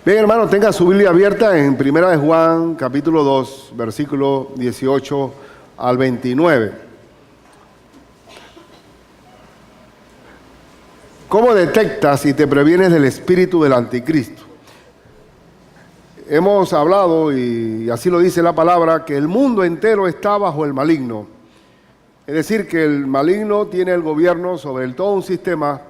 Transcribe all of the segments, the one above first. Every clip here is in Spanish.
Bien, hermano, tenga su Biblia abierta en Primera de Juan, capítulo 2, versículo 18 al 29. ¿Cómo detectas y te previenes del espíritu del anticristo? Hemos hablado, y así lo dice la palabra, que el mundo entero está bajo el maligno. Es decir, que el maligno tiene el gobierno sobre todo un sistema.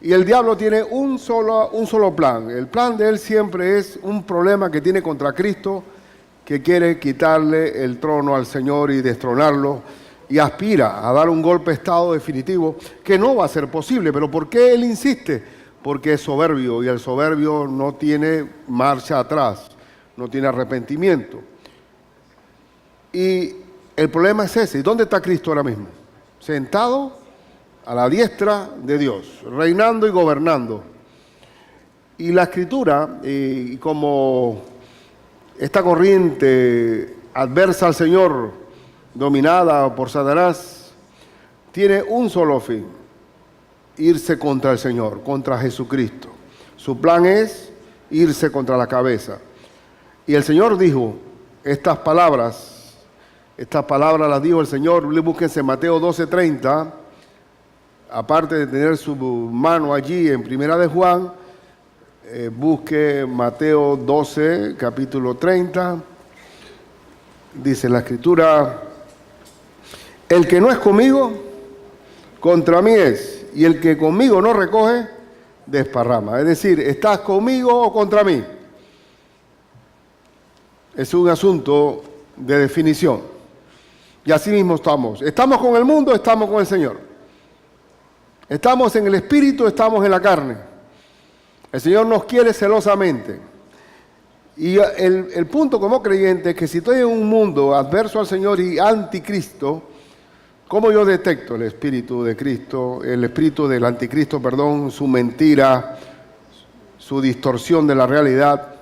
Y el diablo tiene un solo plan. El plan de él siempre es un problema que tiene contra Cristo, que quiere quitarle el trono al Señor y destronarlo, y aspira a dar un golpe de estado definitivo, que no va a ser posible. ¿Pero por qué él insiste? Porque es soberbio, y el soberbio no tiene marcha atrás, no tiene arrepentimiento. Y el problema es ese. ¿Y dónde está Cristo ahora mismo? Sentado a la diestra de Dios, reinando y gobernando. Y la Escritura, como esta corriente adversa al Señor, dominada por Satanás, tiene un solo fin: irse contra el Señor, contra Jesucristo. Su plan es irse contra la cabeza. Y el Señor dijo estas palabras las dijo el Señor. Búsquense Mateo 12:30. Aparte de tener su mano allí en Primera de Juan, busque Mateo 12, capítulo 30. Dice la Escritura: el que no es conmigo, contra mí es, y el que conmigo no recoge, desparrama. Es decir, ¿estás conmigo o contra mí? Es un asunto de definición. Y así mismo estamos. ¿Estamos con el mundo o estamos con el Señor? ¿Estamos en el espíritu o estamos en la carne? El Señor nos quiere celosamente. Y el punto como creyente es que si estoy en un mundo adverso al Señor y anticristo, ¿cómo yo detecto el espíritu de Cristo, el espíritu del anticristo, perdón, su mentira, su distorsión de la realidad?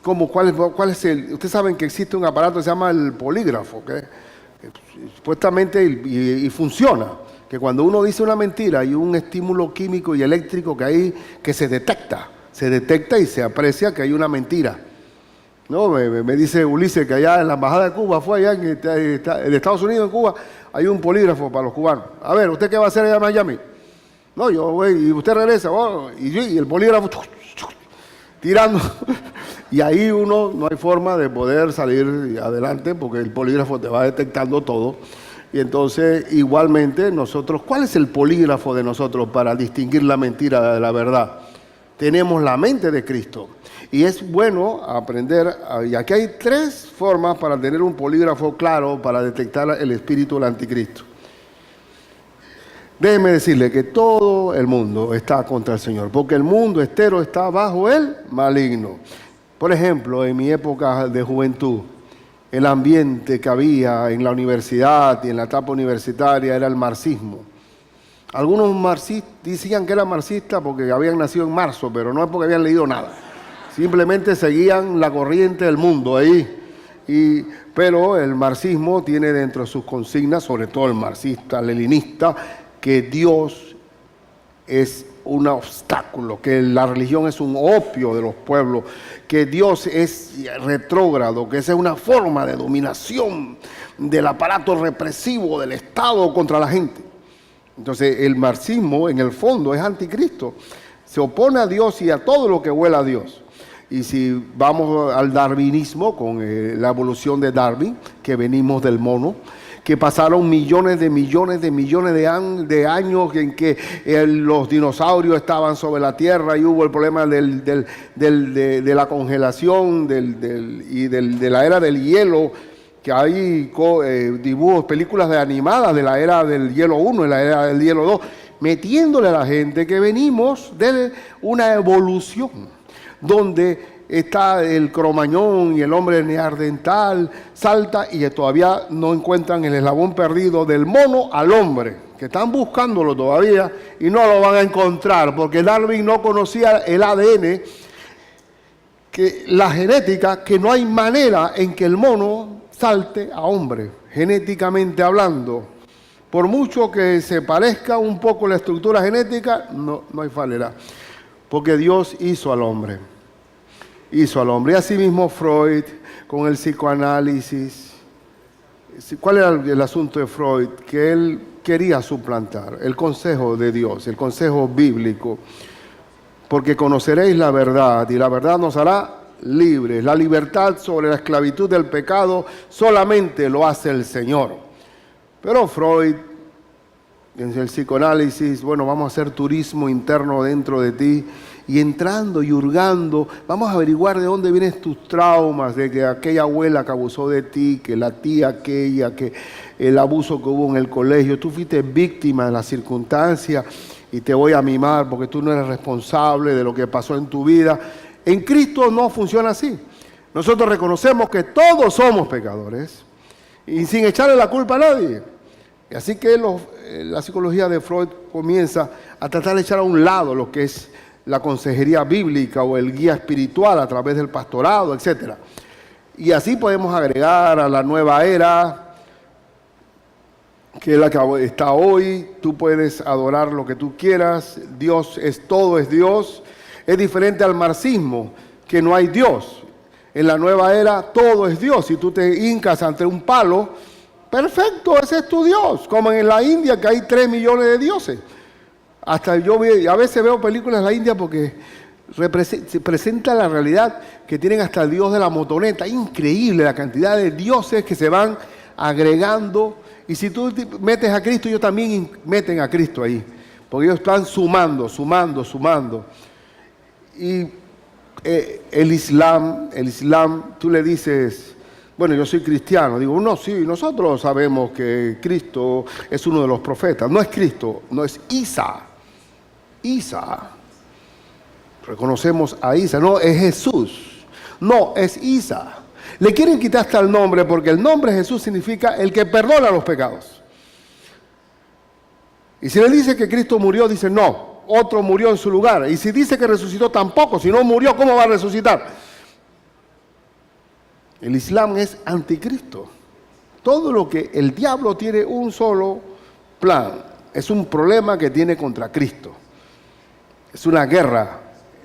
¿Cuál es el? Ustedes saben que existe un aparato que se llama el polígrafo, que supuestamente y funciona. Que cuando uno dice una mentira hay un estímulo químico y eléctrico que se detecta y se aprecia que hay una mentira. No, me dice Ulises que allá en la embajada de Cuba, fue allá en Estados Unidos, en Cuba, hay un polígrafo para los cubanos. A ver, ¿usted qué va a hacer allá en Miami? No, yo voy, y usted regresa, bueno, y el polígrafo tirando. Y ahí no hay forma de poder salir adelante porque el polígrafo te va detectando todo. Y entonces, igualmente, nosotros, ¿cuál es el polígrafo de nosotros para distinguir la mentira de la verdad? Tenemos la mente de Cristo. Y es bueno aprender, y aquí hay 3 formas para tener un polígrafo claro para detectar el espíritu del anticristo. Déjeme decirle que todo el mundo está contra el Señor, porque el mundo entero está bajo el maligno. Por ejemplo, en mi época de juventud, el ambiente que había en la universidad y en la etapa universitaria era el marxismo. Algunos marxistas decían que eran marxistas porque habían nacido en marzo, pero no es porque habían leído nada. Simplemente seguían la corriente del mundo ahí. Pero el marxismo tiene dentro de sus consignas, sobre todo el marxista, leninista, que Dios es un obstáculo, que la religión es un opio de los pueblos, que Dios es retrógrado, que esa es una forma de dominación del aparato represivo del Estado contra la gente. Entonces el marxismo en el fondo es anticristo, se opone a Dios y a todo lo que huela a Dios. Y si vamos al darwinismo, con la evolución de Darwin, que venimos del mono, que pasaron millones de años en que los dinosaurios estaban sobre la Tierra y hubo el problema de la congelación y de la era del hielo, que hay dibujos, películas animadas de la era del hielo 1 y la era del hielo 2, metiéndole a la gente que venimos de una evolución donde está el cromañón y el hombre neandertal, salta y todavía no encuentran el eslabón perdido del mono al hombre, que están buscándolo todavía y no lo van a encontrar, porque Darwin no conocía el ADN, que la genética, que no hay manera en que el mono salte a hombre, genéticamente hablando. Por mucho que se parezca un poco la estructura genética, no hay manera, porque Dios hizo al hombre. hizo al hombre. Y asimismo Freud con el psicoanálisis. ¿Cuál era el asunto de Freud? Que él quería suplantar el consejo de Dios, el consejo bíblico, porque conoceréis la verdad y la verdad nos hará libres. La libertad sobre la esclavitud del pecado solamente lo hace el Señor. Pero Freud, en el psicoanálisis, bueno, vamos a hacer turismo interno dentro de ti y entrando y hurgando, vamos a averiguar de dónde vienen tus traumas, de que aquella abuela que abusó de ti, que la tía aquella, que el abuso que hubo en el colegio, tú fuiste víctima de las circunstancias y te voy a mimar porque tú no eres responsable de lo que pasó en tu vida. En Cristo no funciona así. Nosotros reconocemos que todos somos pecadores y sin echarle la culpa a nadie. Y así que la psicología de Freud comienza a tratar de echar a un lado lo que es la consejería bíblica o el guía espiritual a través del pastorado, etc. Y así podemos agregar a la nueva era, que es la que está hoy. Tú puedes adorar lo que tú quieras, Dios es todo, es Dios. Es diferente al marxismo, que no hay Dios. En la nueva era todo es Dios. Si tú te hincas ante un palo, perfecto, ese es tu Dios. Como en la India, que hay 3 millones de dioses. Hasta a veces veo películas en la India porque se presenta la realidad que tienen hasta el Dios de la motoneta. Increíble la cantidad de dioses que se van agregando. Y si tú metes a Cristo, ellos también meten a Cristo ahí. Porque ellos están sumando. Y el Islam, tú le dices, bueno, yo soy cristiano. Digo, no, sí, nosotros sabemos que Cristo es uno de los profetas. No es Cristo, no es Isa. Reconocemos a Isa, no es Jesús, no es Isa. Le quieren quitar hasta el nombre porque el nombre Jesús significa el que perdona los pecados. Y si le dice que Cristo murió, dice no, otro murió en su lugar. Y si dice que resucitó, tampoco. Si no murió, ¿cómo va a resucitar? El Islam es anticristo. Todo lo que el diablo tiene un solo plan, es un problema que tiene contra Cristo. Es una guerra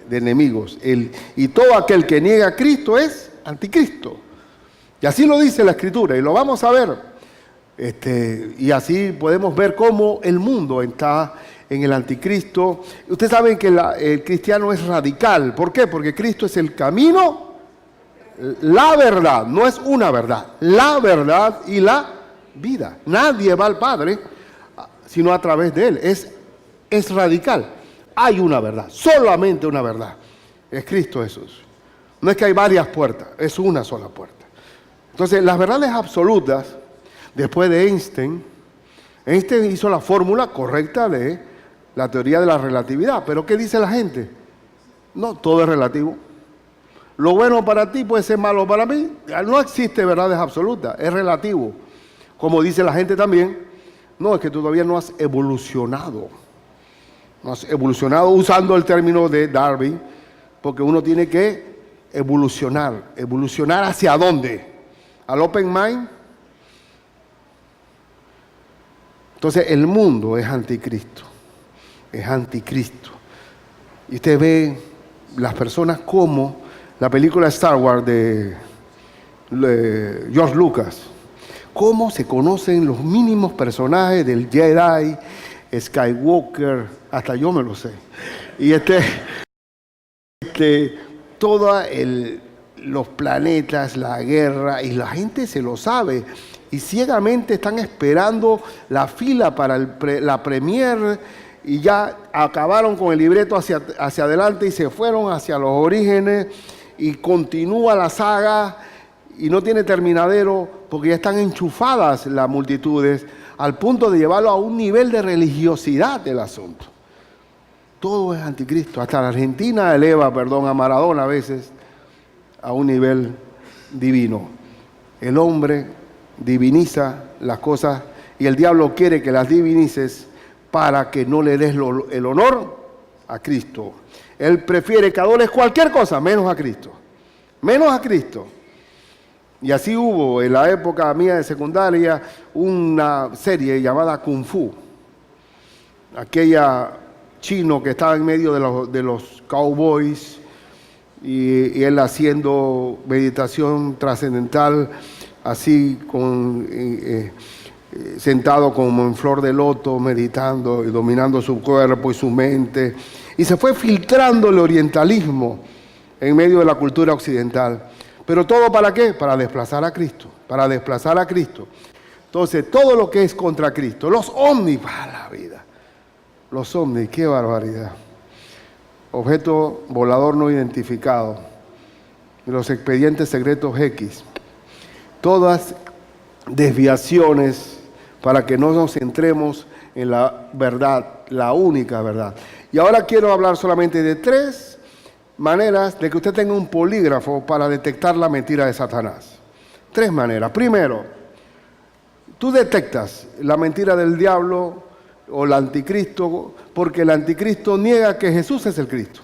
de enemigos. Y todo aquel que niega a Cristo es anticristo. Y así lo dice la Escritura, y lo vamos a ver. Y así podemos ver cómo el mundo está en el anticristo. Ustedes saben que el cristiano es radical. ¿Por qué? Porque Cristo es el camino, la verdad, no es una verdad, la verdad y la vida. Nadie va al Padre sino a través de Él. Es radical. Hay una verdad, solamente una verdad. Es Cristo Jesús. No es que hay varias puertas, es una sola puerta. Entonces, las verdades absolutas, después de Einstein hizo la fórmula correcta de la teoría de la relatividad. Pero ¿qué dice la gente? No, todo es relativo. Lo bueno para ti puede ser malo para mí. No existe verdades absolutas, es relativo. Como dice la gente también, no, es que tú todavía no has evolucionado. No has evolucionado usando el término de Darwin, porque uno tiene que evolucionar. ¿Evolucionar hacia dónde? ¿Al open mind? Entonces el mundo es anticristo. Es anticristo. Y usted ve las personas como la película Star Wars de George Lucas. Cómo se conocen los mínimos personajes del Jedi, Skywalker, hasta yo me lo sé. Y todos los planetas, la guerra, y la gente se lo sabe. Y ciegamente están esperando la fila para la premier, y ya acabaron con el libreto hacia adelante y se fueron hacia los orígenes, y continúa la saga y no tiene terminadero porque ya están enchufadas las multitudes al punto de llevarlo a un nivel de religiosidad del asunto. Todo es anticristo. Hasta la Argentina eleva, a Maradona a veces a un nivel divino. El hombre diviniza las cosas y el diablo quiere que las divinices para que no le des el honor a Cristo. Él prefiere que adores cualquier cosa menos a Cristo. Menos a Cristo. Y así hubo en la época mía de secundaria una serie llamada Kung Fu. Aquella chino que estaba en medio de los cowboys y él haciendo meditación trascendental, así sentado como en flor de loto, meditando y dominando su cuerpo y su mente. Y se fue filtrando el orientalismo en medio de la cultura occidental. ¿Pero todo para qué? Para desplazar a Cristo, para desplazar a Cristo. Entonces, todo lo que es contra Cristo, los ovnis, para la vida. Los ovnis, qué barbaridad. Objeto volador no identificado, los expedientes secretos X, todas desviaciones para que no nos centremos en la verdad, la única verdad. Y ahora quiero hablar solamente de 3 maneras de que usted tenga un polígrafo para detectar la mentira de Satanás. 3 maneras. Primero, tú detectas la mentira del diablo o el anticristo, porque el anticristo niega que Jesús es el Cristo.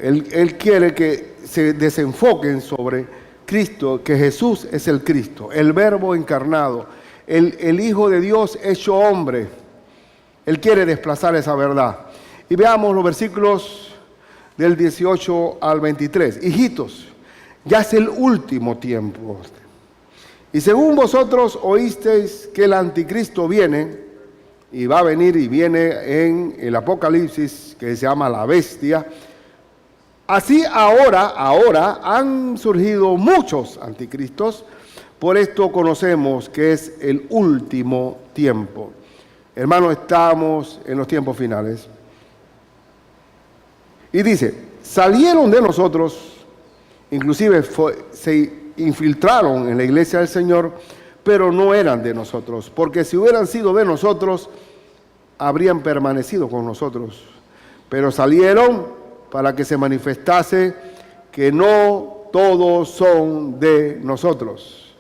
Él quiere que se desenfoquen sobre Cristo, que Jesús es el Cristo, el Verbo encarnado, el Hijo de Dios hecho hombre. Él quiere desplazar esa verdad. Y veamos los versículos del 18 al 23. Hijitos, ya es el último tiempo. Y según vosotros oísteis que el anticristo viene, y va a venir y viene en el Apocalipsis, que se llama la bestia. Así ahora han surgido muchos anticristos, por esto conocemos que es el último tiempo. Hermanos, estamos en los tiempos finales. Y dice, salieron de nosotros, inclusive se infiltraron en la iglesia del Señor, pero no eran de nosotros, porque si hubieran sido de nosotros, habrían permanecido con nosotros. Pero salieron para que se manifestase que no todos son de nosotros.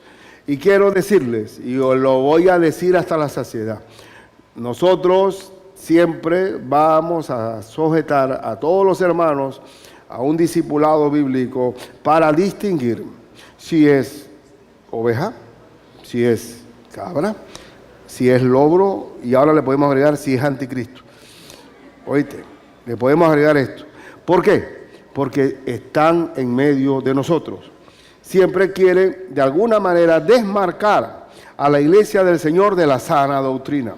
Y quiero decirles, y lo voy a decir hasta la saciedad, nosotros siempre vamos a sujetar a todos los hermanos a un discipulado bíblico para distinguir si es oveja, si es cabra, si es logro, y ahora le podemos agregar si es anticristo. Oíste, le podemos agregar esto. ¿Por qué? Porque están en medio de nosotros. Siempre quieren de alguna manera desmarcar a la iglesia del Señor de la sana doctrina.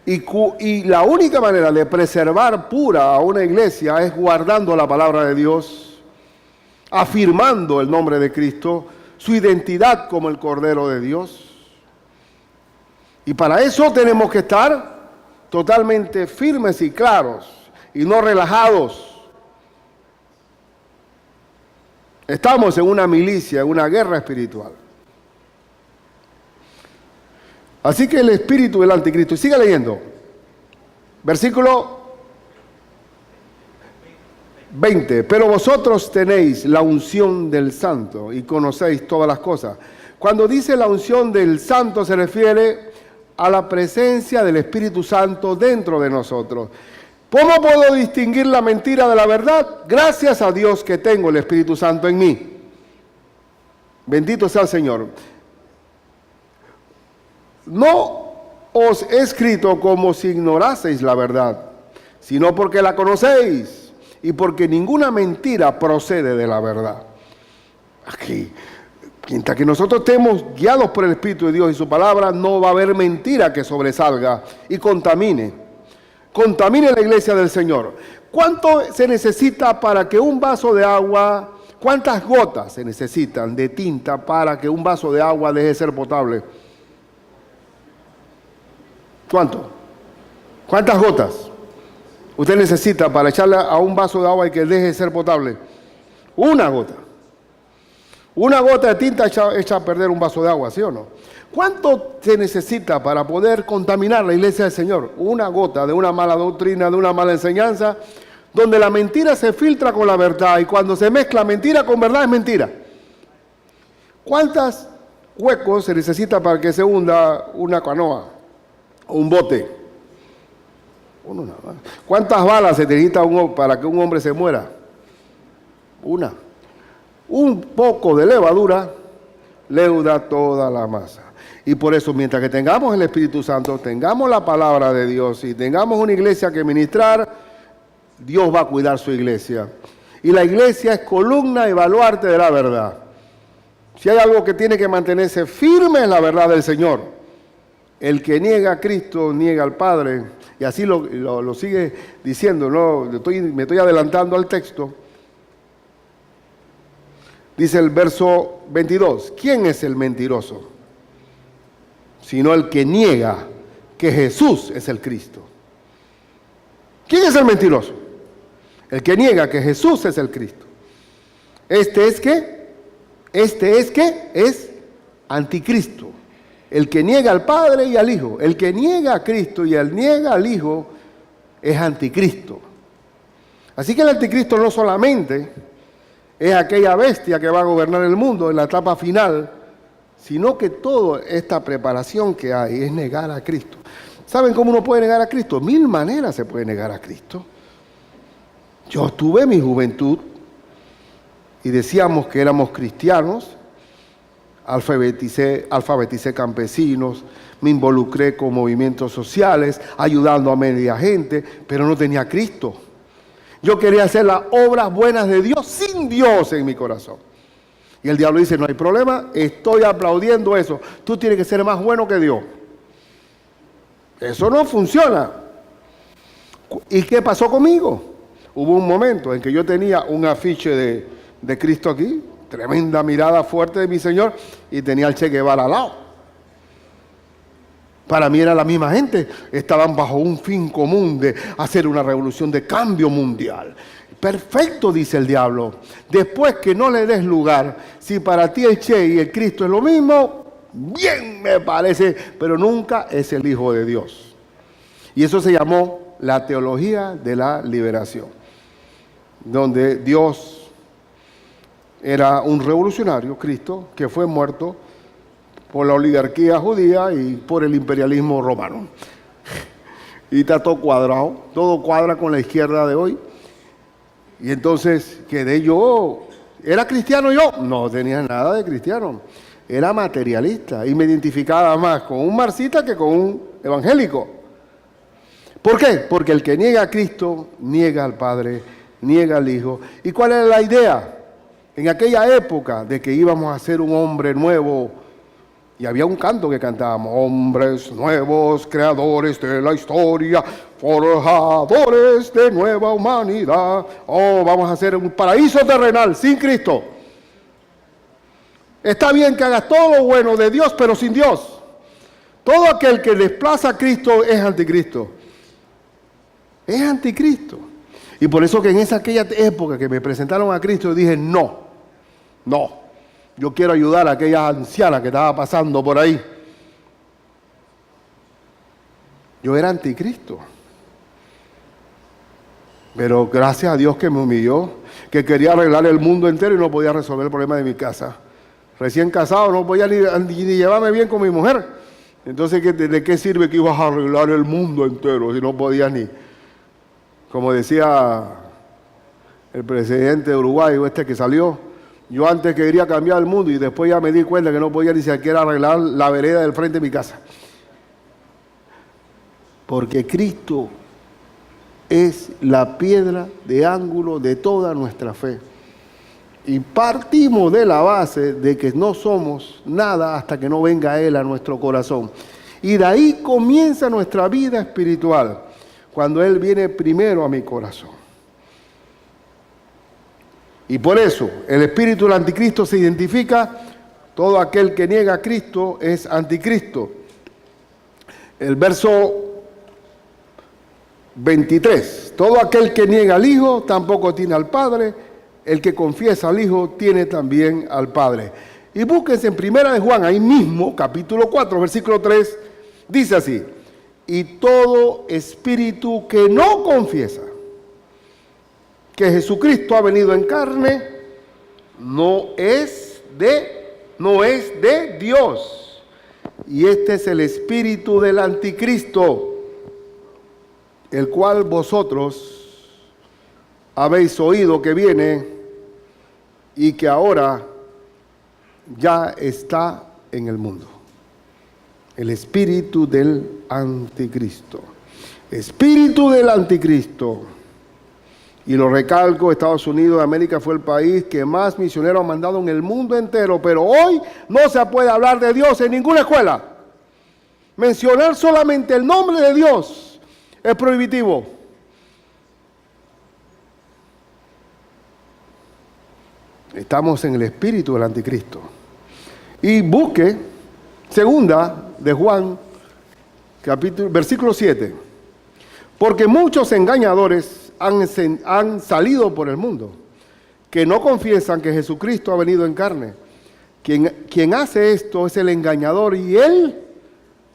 Y la única manera de preservar pura a una iglesia es guardando la palabra de Dios, afirmando el nombre de Cristo, su identidad como el Cordero de Dios. Y para eso tenemos que estar totalmente firmes y claros y no relajados. Estamos en una milicia, en una guerra espiritual. Así que el espíritu del anticristo, y sigue leyendo, versículo 20, pero vosotros tenéis la unción del Santo y conocéis todas las cosas. Cuando dice la unción del Santo se refiere a la presencia del Espíritu Santo dentro de nosotros. ¿Cómo puedo distinguir la mentira de la verdad? Gracias a Dios que tengo el Espíritu Santo en mí. Bendito sea el Señor. No os he escrito como si ignoraseis la verdad, sino porque la conocéis y porque ninguna mentira procede de la verdad. Aquí, mientras que nosotros estemos guiados por el Espíritu de Dios y su palabra, no va a haber mentira que sobresalga y contamine la iglesia del Señor. ¿Cuánto se necesita para que un vaso de agua, cuántas gotas se necesitan de tinta para que un vaso de agua deje de ser potable? ¿Cuánto? ¿Cuántas gotas usted necesita para echarle a un vaso de agua y que deje de ser potable? Una gota. Una gota de tinta echa a perder un vaso de agua, ¿sí o no? ¿Cuánto se necesita para poder contaminar la iglesia del Señor? Una gota de una mala doctrina, de una mala enseñanza, donde la mentira se filtra con la verdad y cuando se mezcla mentira con verdad es mentira. ¿Cuántos huecos se necesita para que se hunda una canoa o un bote? Uno nada más. ¿Cuántas balas se necesita para que un hombre se muera? Una. Un poco de levadura leuda toda la masa. Y por eso, mientras que tengamos el Espíritu Santo, tengamos la palabra de Dios y tengamos una iglesia que ministrar, Dios va a cuidar su iglesia. Y la iglesia es columna y baluarte de la verdad. Si hay algo que tiene que mantenerse firme es la verdad del Señor. El que niega a Cristo, niega al Padre. Y así lo sigue diciendo, ¿no? Me estoy adelantando al texto. Dice el verso 22, ¿quién es el mentiroso? Sino el que niega que Jesús es el Cristo. ¿Quién es el mentiroso? El que niega que Jesús es el Cristo. ¿Este es qué? Es anticristo. El que niega al Padre y al Hijo. El que niega a Cristo y el niega al Hijo es anticristo. Así que el anticristo no solamente es aquella bestia que va a gobernar el mundo en la etapa final, sino que toda esta preparación que hay es negar a Cristo. ¿Saben cómo uno puede negar a Cristo? 1000 maneras se puede negar a Cristo. Yo tuve mi juventud y decíamos que éramos cristianos, alfabeticé campesinos, me involucré con movimientos sociales, ayudando a media gente, pero no tenía a Cristo. Yo quería hacer las obras buenas de Dios sin Dios en mi corazón. Y el diablo dice, no hay problema, estoy aplaudiendo eso. Tú tienes que ser más bueno que Dios. Eso no funciona. ¿Y qué pasó conmigo? Hubo un momento en que yo tenía un afiche de Cristo aquí, tremenda mirada fuerte de mi Señor, y tenía el Che Guevara al lado. Para mí era la misma gente, estaban bajo un fin común de hacer una revolución de cambio mundial. Perfecto, dice el diablo. Después que no le des lugar, si para ti el Che y el Cristo es lo mismo, bien me parece, pero nunca es el Hijo de Dios. Y eso se llamó la teología de la liberación, donde Dios era un revolucionario, Cristo, que fue muerto por la oligarquía judía y por el imperialismo romano. Y está todo cuadrado, todo cuadra con la izquierda de hoy. Y entonces quedé yo, ¿era cristiano yo? No tenía nada de cristiano, era materialista y me identificaba más con un marxista que con un evangélico. ¿Por qué? Porque el que niega a Cristo, niega al Padre, niega al Hijo. ¿Y cuál era la idea? En aquella época de que íbamos a ser un hombre nuevo, y había un canto que cantábamos, hombres nuevos, creadores de la historia, forjadores de nueva humanidad. Oh, vamos a hacer un paraíso terrenal sin Cristo. Está bien que hagas todo lo bueno de Dios, pero sin Dios. Todo aquel que desplaza a Cristo es anticristo. Es anticristo. Y por eso que en aquella época que me presentaron a Cristo, dije, no. Yo quiero ayudar a aquella anciana que estaba pasando por ahí. Yo era anticristo. Pero gracias a Dios que me humilló, que quería arreglar el mundo entero y no podía resolver el problema de mi casa. Recién casado, no podía ni llevarme bien con mi mujer. Entonces, ¿de qué sirve que ibas a arreglar el mundo entero si no podías ni? Como decía el presidente de Uruguay, que salió, yo antes quería cambiar el mundo y después ya me di cuenta que no podía ni siquiera arreglar la vereda del frente de mi casa. Porque Cristo es la piedra de ángulo de toda nuestra fe. Y partimos de la base de que no somos nada hasta que no venga Él a nuestro corazón. Y de ahí comienza nuestra vida espiritual, cuando Él viene primero a mi corazón. Y por eso el espíritu del anticristo se identifica, todo aquel que niega a Cristo es anticristo. El verso 23, todo aquel que niega al Hijo tampoco tiene al Padre, el que confiesa al Hijo tiene también al Padre. Y búsquense en Primera de Juan, ahí mismo, capítulo 4, versículo 3, dice así, y todo espíritu que no confiesa que Jesucristo ha venido en carne, no es de Dios. Y este es el espíritu del anticristo, el cual vosotros habéis oído que viene y que ahora ya está en el mundo. El espíritu del anticristo. Espíritu del anticristo. Y lo recalco, Estados Unidos de América fue el país que más misioneros ha mandado en el mundo entero, pero hoy no se puede hablar de Dios en ninguna escuela. Mencionar solamente el nombre de Dios es prohibitivo. Estamos en el espíritu del anticristo. Y busque segunda de Juan, versículo 7. Porque muchos engañadores han salido por el mundo, que no confiesan que Jesucristo ha venido en carne. Quien hace esto es el engañador y el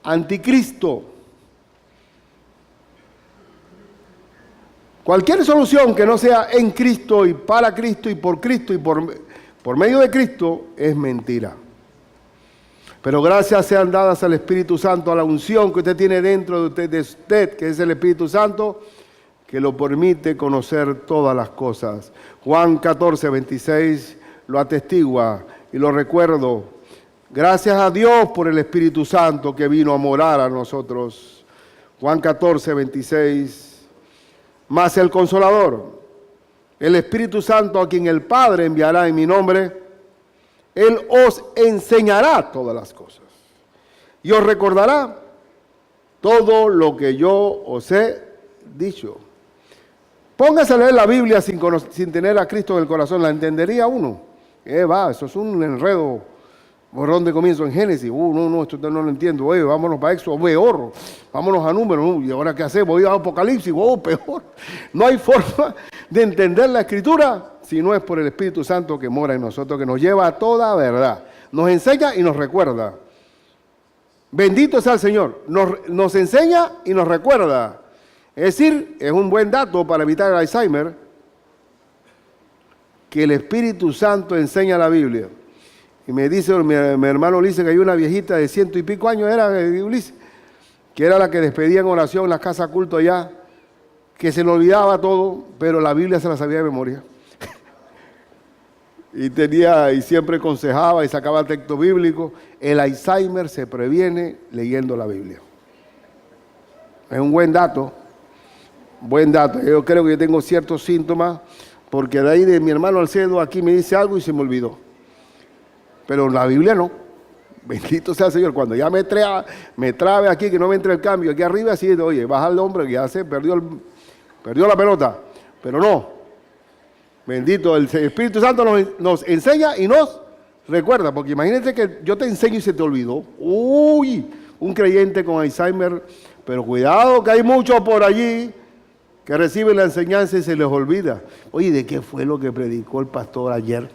anticristo. Cualquier solución que no sea en Cristo y para Cristo y por medio de Cristo es mentira. Pero gracias sean dadas al Espíritu Santo, a la unción que usted tiene dentro de usted, que es el Espíritu Santo, que lo permite conocer todas las cosas. Juan 14, 26 lo atestigua y lo recuerdo. Gracias a Dios por el Espíritu Santo que vino a morar a nosotros. Juan 14, 26. Mas el Consolador, el Espíritu Santo a quien el Padre enviará en mi nombre, Él os enseñará todas las cosas y os recordará todo lo que yo os he dicho. Póngase a leer la Biblia sin tener a Cristo en el corazón, ¿la entendería uno? Eso es un enredo. ¿Por dónde comienzo? En Génesis. No, esto no lo entiendo. Vámonos para Éxodo, peor. Vámonos a Números. ¿Y ahora qué hacemos? Voy a Apocalipsis. Peor. No hay forma de entender la Escritura si no es por el Espíritu Santo que mora en nosotros, que nos lleva a toda verdad. Nos enseña y nos recuerda. Bendito sea el Señor. Nos enseña y nos recuerda. Es decir, es un buen dato para evitar el Alzheimer, que el Espíritu Santo enseña la Biblia. Y me dice mi hermano Ulises que hay una viejita de 100 y pico años, era Ulises, que era la que despedía en oración en las casas culto allá, que se le olvidaba todo, pero la Biblia se la sabía de memoria. Y siempre aconsejaba y sacaba el texto bíblico. El Alzheimer se previene leyendo la Biblia. Es un buen dato. Buen dato. Yo creo que yo tengo ciertos síntomas, porque de ahí de mi hermano Alcedo aquí me dice algo y se me olvidó. Pero la Biblia no. Bendito sea el Señor. Cuando ya me trabe aquí, que no me entre el cambio, aquí arriba, así, oye, baja el hombre que ya se perdió la pelota. Pero no. Bendito, el Espíritu Santo nos enseña y nos recuerda. Porque imagínate que yo te enseño y se te olvidó. Un creyente con Alzheimer. Pero cuidado que hay muchos por allí que reciben la enseñanza y se les olvida. Oye, ¿de qué fue lo que predicó el pastor ayer?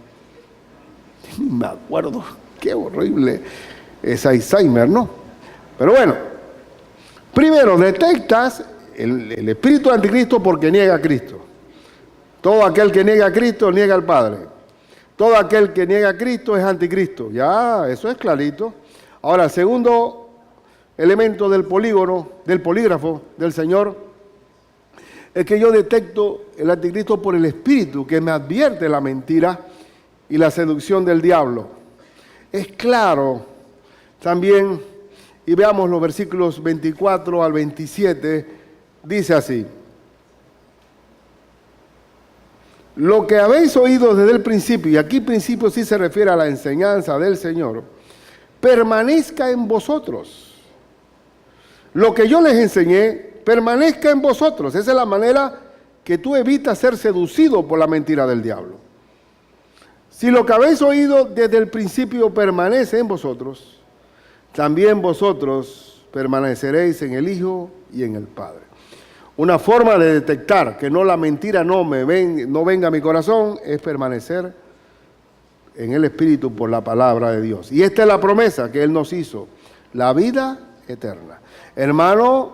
Ni me acuerdo. Qué horrible es Alzheimer, ¿no? Pero bueno, primero detectas el espíritu anticristo porque niega a Cristo. Todo aquel que niega a Cristo niega al Padre. Todo aquel que niega a Cristo es anticristo. Ya, eso es clarito. Ahora, el segundo elemento del polígrafo del Señor, es que yo detecto el anticristo por el espíritu que me advierte la mentira y la seducción del diablo. Es claro también, y veamos los versículos 24 al 27, dice así: lo que habéis oído desde el principio, y aquí principio sí se refiere a la enseñanza del Señor, permanezca en vosotros. Lo que yo les enseñé, permanezca en vosotros. Esa es la manera que tú evitas ser seducido por la mentira del diablo. Si lo que habéis oído desde el principio permanece en vosotros, también vosotros permaneceréis en el Hijo y en el Padre. Una forma de detectar que la mentira no venga a mi corazón es permanecer en el Espíritu por la palabra de Dios. Y esta es la promesa que Él nos hizo, la vida eterna. Hermano,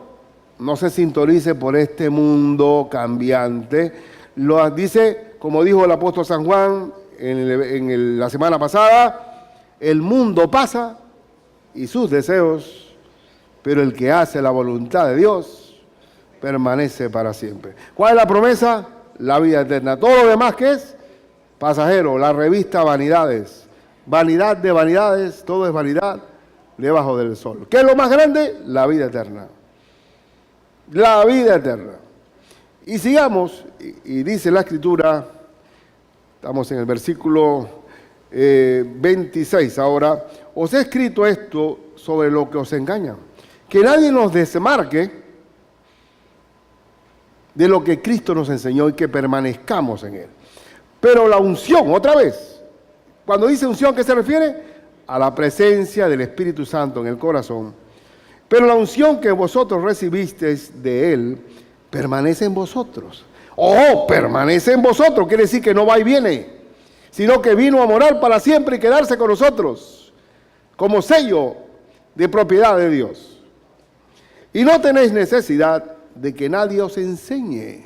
no se sintonice por este mundo cambiante. Lo dice, como dijo el apóstol San Juan la semana pasada, el mundo pasa y sus deseos, pero el que hace la voluntad de Dios permanece para siempre. ¿Cuál es la promesa? La vida eterna. Todo lo demás que es pasajero. La revista Vanidades. Vanidad de vanidades, todo es vanidad debajo del sol. ¿Qué es lo más grande? La vida eterna. La vida eterna. Y sigamos, y dice la Escritura, estamos en el versículo 26 ahora, os he escrito esto sobre lo que os engañan, que nadie nos desmarque de lo que Cristo nos enseñó y que permanezcamos en él. Pero la unción, otra vez, cuando dice unción, ¿qué se refiere? A la presencia del Espíritu Santo en el corazón. Pero la unción que vosotros recibisteis de él permanece en vosotros. ¡Oh, permanece en vosotros! Quiere decir que no va y viene, sino que vino a morar para siempre y quedarse con nosotros como sello de propiedad de Dios. Y no tenéis necesidad de que nadie os enseñe,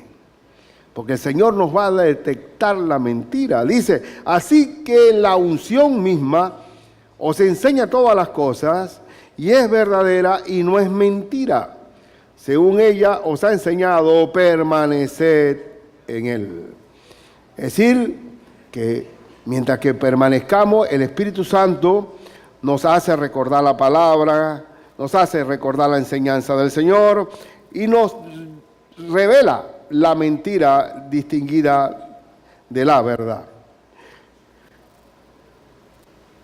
porque el Señor nos va a detectar la mentira. Dice, así que la unción misma os enseña todas las cosas y es verdadera y no es mentira. Según ella os ha enseñado, permaneced en él. Es decir, que mientras que permanezcamos, el Espíritu Santo nos hace recordar la palabra, nos hace recordar la enseñanza del Señor y nos revela la mentira distinguida de la verdad.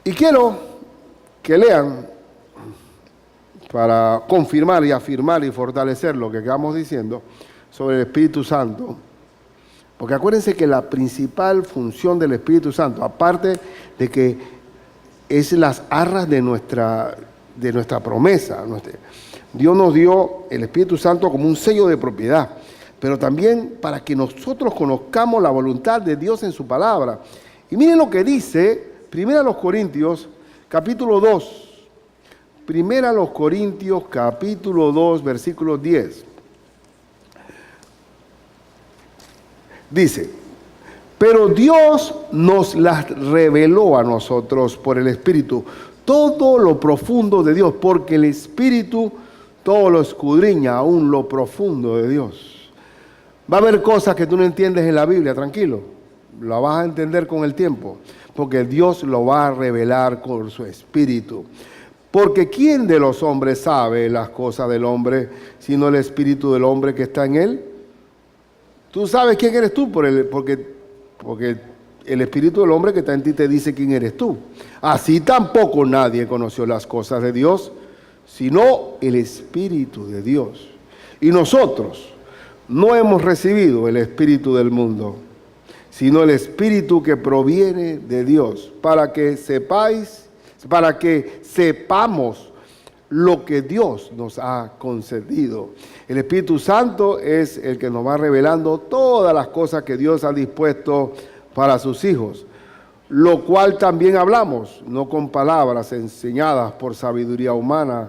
Y quiero que lean, para confirmar y afirmar y fortalecer lo que acabamos diciendo sobre el Espíritu Santo. Porque acuérdense que la principal función del Espíritu Santo, aparte de que es las arras de nuestra promesa, Dios nos dio el Espíritu Santo como un sello de propiedad, pero también para que nosotros conozcamos la voluntad de Dios en su palabra. Y miren lo que dice 1 Corintios, capítulo 2. 1 Corintios, capítulo 2, versículo 10. Dice, pero Dios nos las reveló a nosotros por el Espíritu, todo lo profundo de Dios, porque el Espíritu todo lo escudriña, aún lo profundo de Dios. Va a haber cosas que tú no entiendes en la Biblia, tranquilo, lo vas a entender con el tiempo, porque Dios lo va a revelar con su Espíritu. Porque ¿quién de los hombres sabe las cosas del hombre, sino el Espíritu del hombre que está en él? Tú sabes quién eres tú, porque el Espíritu del hombre que está en ti te dice quién eres tú. Así tampoco nadie conoció las cosas de Dios, sino el Espíritu de Dios. Y nosotros no hemos recibido el espíritu del mundo, sino el Espíritu que proviene de Dios, para que sepamos lo que Dios nos ha concedido. El Espíritu Santo es el que nos va revelando todas las cosas que Dios ha dispuesto para sus hijos, lo cual también hablamos, no con palabras enseñadas por sabiduría humana,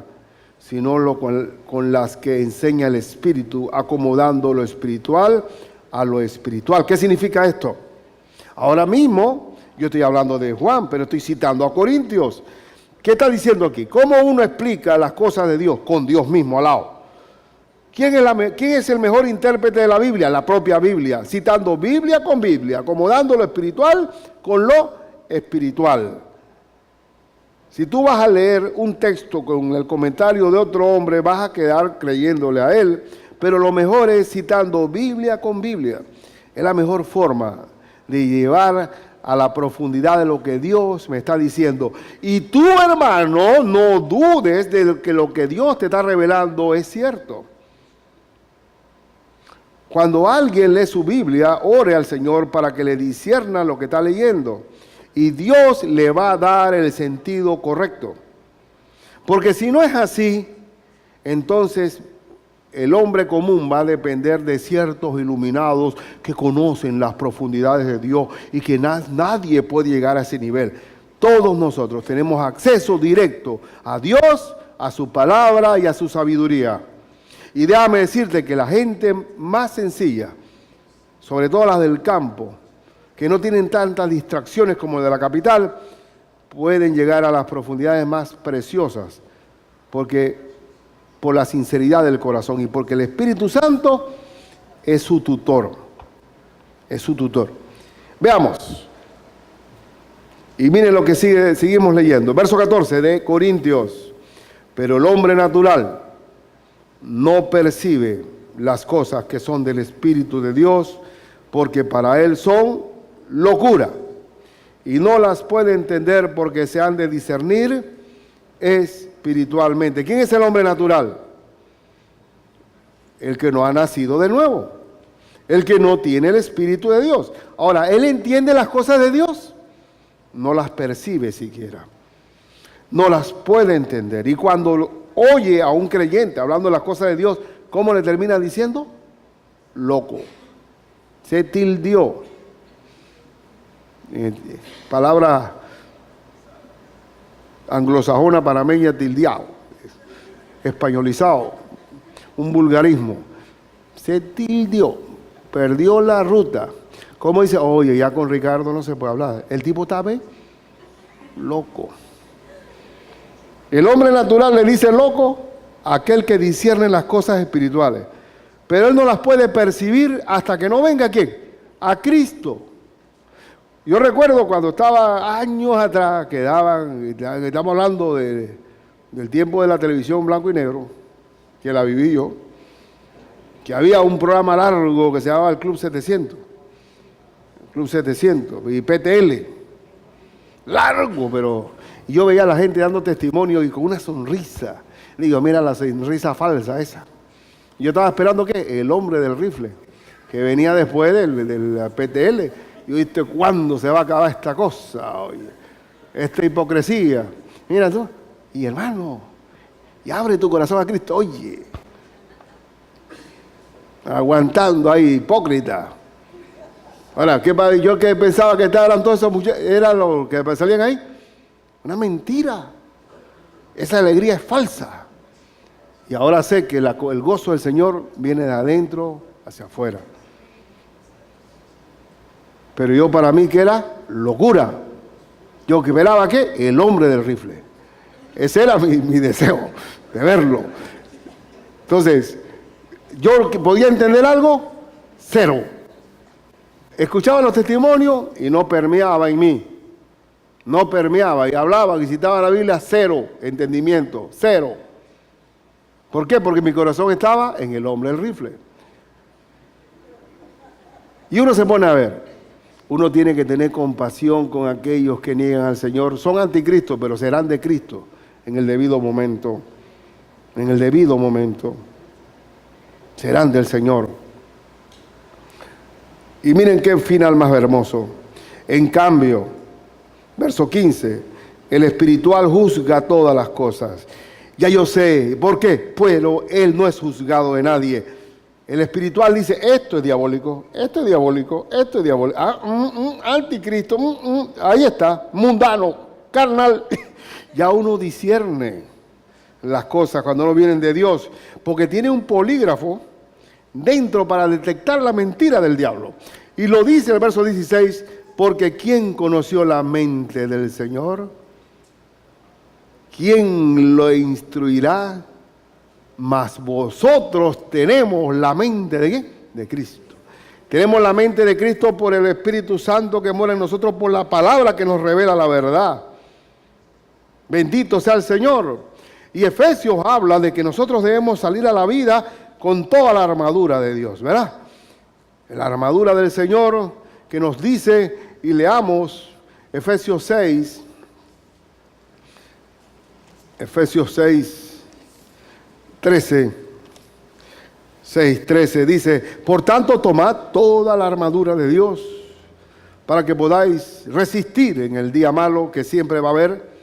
sino con las que enseña el Espíritu, acomodando lo espiritual a lo espiritual. ¿Qué significa esto? Ahora mismo yo estoy hablando de Juan, pero estoy citando a Corintios. ¿Qué está diciendo aquí? ¿Cómo uno explica las cosas de Dios? Con Dios mismo al lado. ¿Quién es el mejor intérprete de la Biblia? La propia Biblia, citando Biblia con Biblia, acomodando lo espiritual con lo espiritual. Si tú vas a leer un texto con el comentario de otro hombre, vas a quedar creyéndole a él, pero lo mejor es citando Biblia con Biblia. Es la mejor forma de llevar a la profundidad de lo que Dios me está diciendo. Y tú, hermano, no dudes de que lo que Dios te está revelando es cierto. Cuando alguien lee su Biblia, ore al Señor para que le discierna lo que está leyendo. Y Dios le va a dar el sentido correcto. Porque si no es así, entonces el hombre común va a depender de ciertos iluminados que conocen las profundidades de Dios y que nadie puede llegar a ese nivel. Todos nosotros tenemos acceso directo a Dios, a su palabra y a su sabiduría. Y déjame decirte que la gente más sencilla, sobre todo las del campo, que no tienen tantas distracciones como de la capital, pueden llegar a las profundidades más preciosas, por la sinceridad del corazón y porque el Espíritu Santo es su tutor. Es su tutor. Veamos. Y miren lo que seguimos leyendo. Verso 14 de Corintios. Pero el hombre natural no percibe las cosas que son del Espíritu de Dios, porque para él son locura, y no las puede entender porque se han de discernir espiritualmente. ¿Quién es el hombre natural? El que no ha nacido de nuevo, el que no tiene el Espíritu de Dios. Ahora, ¿él entiende las cosas de Dios? No las percibe siquiera, no las puede entender. Y cuando oye a un creyente hablando de las cosas de Dios, ¿cómo le termina diciendo? Loco. Se tildió. Palabra anglosajona, panameña, tildeado, españolizado, un vulgarismo. Se tildió, perdió la ruta. ¿Cómo dice? Oye, ya con Ricardo no se puede hablar. El tipo está loco. El hombre natural le dice loco a aquel que discierne las cosas espirituales, pero él no las puede percibir hasta que no venga ¿quién? A Cristo. Yo recuerdo cuando estaba años atrás, estamos hablando del tiempo de la televisión blanco y negro, que la viví yo, que había un programa largo que se llamaba el Club 700, y PTL, largo, pero yo veía a la gente dando testimonio y con una sonrisa. Le digo, mira la sonrisa falsa esa. Yo estaba esperando que el hombre del rifle, que venía después del PTL. Yo dije, ¿cuándo se va a acabar esta cosa? Oye, esta hipocresía. Mira tú, y hermano, y abre tu corazón a Cristo. Oye, aguantando ahí, hipócrita. Ahora, yo que pensaba que estaban todos esos muchachos, era lo que salían ahí. Una mentira. Esa alegría es falsa. Y ahora sé que el gozo del Señor viene de adentro hacia afuera. Pero yo para mí que era locura. Yo que velaba ¿qué? El hombre del rifle. Ese era mi deseo, de verlo. Entonces, yo que podía entender algo, cero. Escuchaba los testimonios y no permeaba en mí. No permeaba, y hablaba, y citaba la Biblia, cero entendimiento, cero. ¿Por qué? Porque mi corazón estaba en el hombre del rifle. Y uno se pone a ver. Uno tiene que tener compasión con aquellos que niegan al Señor. Son anticristos, pero serán de Cristo en el debido momento. En el debido momento. Serán del Señor. Y miren qué final más hermoso. En cambio, verso 15, el espiritual juzga todas las cosas. Ya yo sé, ¿por qué? Pero él no es juzgado de nadie. El espiritual dice, esto es diabólico, esto es diabólico, esto es diabólico. Anticristo, ahí está, mundano, carnal. Ya uno discierne las cosas cuando no vienen de Dios, porque tiene un polígrafo dentro para detectar la mentira del diablo. Y lo dice el verso 16, porque ¿quién conoció la mente del Señor? ¿Quién lo instruirá? Mas vosotros tenemos la mente ¿de qué? De Cristo. Tenemos la mente de Cristo por el Espíritu Santo que mora en nosotros, por la palabra que nos revela la verdad. Bendito sea el Señor. Y Efesios habla de que nosotros debemos salir a la vida con toda la armadura de Dios, ¿verdad? La armadura del Señor que nos dice, y leamos Efesios 6, Efesios 6, 6:13 dice, por tanto tomad toda la armadura de Dios para que podáis resistir en el día malo que siempre va a haber,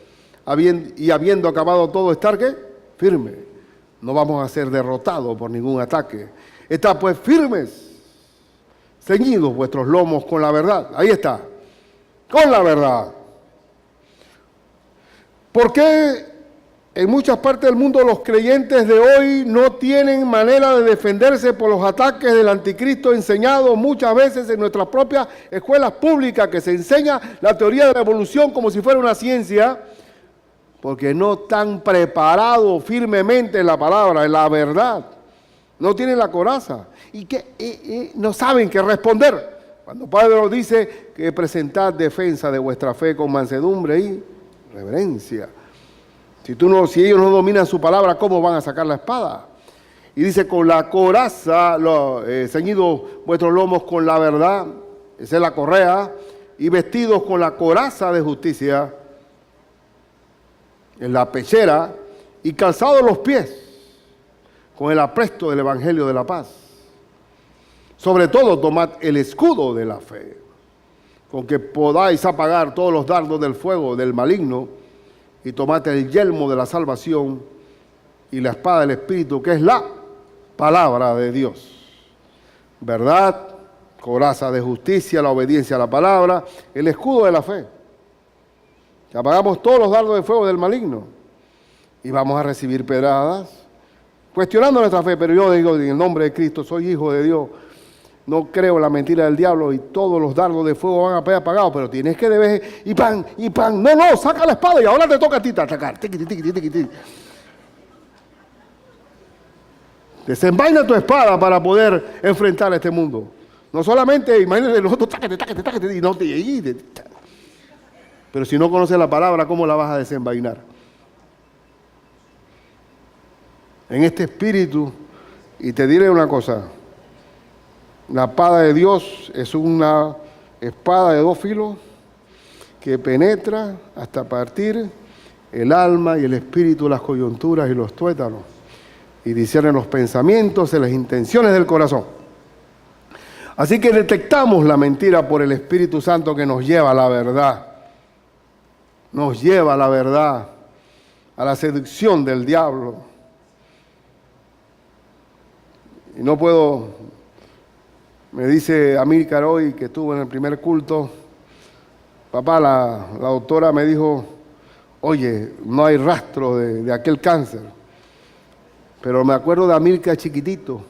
y habiendo acabado todo, estar ¿qué? Firme. No vamos a ser derrotados por ningún ataque. Estad pues firmes, ceñidos vuestros lomos con la verdad. Ahí está, con la verdad. ¿Por qué en muchas partes del mundo los creyentes de hoy no tienen manera de defenderse por los ataques del anticristo enseñado muchas veces en nuestras propias escuelas públicas, que se enseña la teoría de la evolución como si fuera una ciencia? Porque no están preparados firmemente en la palabra, en la verdad. No tienen la coraza y que no saben qué responder. Cuando Pablo dice que presentad defensa de vuestra fe con mansedumbre y reverencia. Si ellos no dominan su palabra, ¿cómo van a sacar la espada? Y dice, con la coraza, ceñidos vuestros lomos con la verdad, esa es la correa, y vestidos con la coraza de justicia, en la pechera, y calzados los pies, con el apresto del evangelio de la paz. Sobre todo, tomad el escudo de la fe, con que podáis apagar todos los dardos del fuego del maligno, y tomad el yelmo de la salvación y la espada del Espíritu, que es la palabra de Dios. Verdad, coraza de justicia, la obediencia a la palabra, el escudo de la fe. Que apagamos todos los dardos de fuego del maligno y vamos a recibir pedradas, cuestionando nuestra fe, pero yo digo, en el nombre de Cristo, soy hijo de Dios. No creo en la mentira del diablo y todos los dardos de fuego van a ser apagados, pero tienes que debes y pan. No, saca la espada y ahora te toca a ti atacar. Desenvaina tu espada para poder enfrentar a este mundo. No solamente, imagínate, nosotros y no te... Pero si no conoces la palabra, ¿cómo la vas a desenvainar? En este espíritu, y te diré una cosa, la espada de Dios es una espada de dos filos que penetra hasta partir el alma y el espíritu, las coyunturas y los tuétanos, y discierne los pensamientos y las intenciones del corazón. Así que detectamos la mentira por el Espíritu Santo que nos lleva a la verdad. Nos lleva a la verdad, a la seducción del diablo. Y no puedo, me dice Amílcar hoy que estuvo en el primer culto, papá, la doctora me dijo, oye, no hay rastro de aquel cáncer. Pero me acuerdo de Amílcar chiquitito.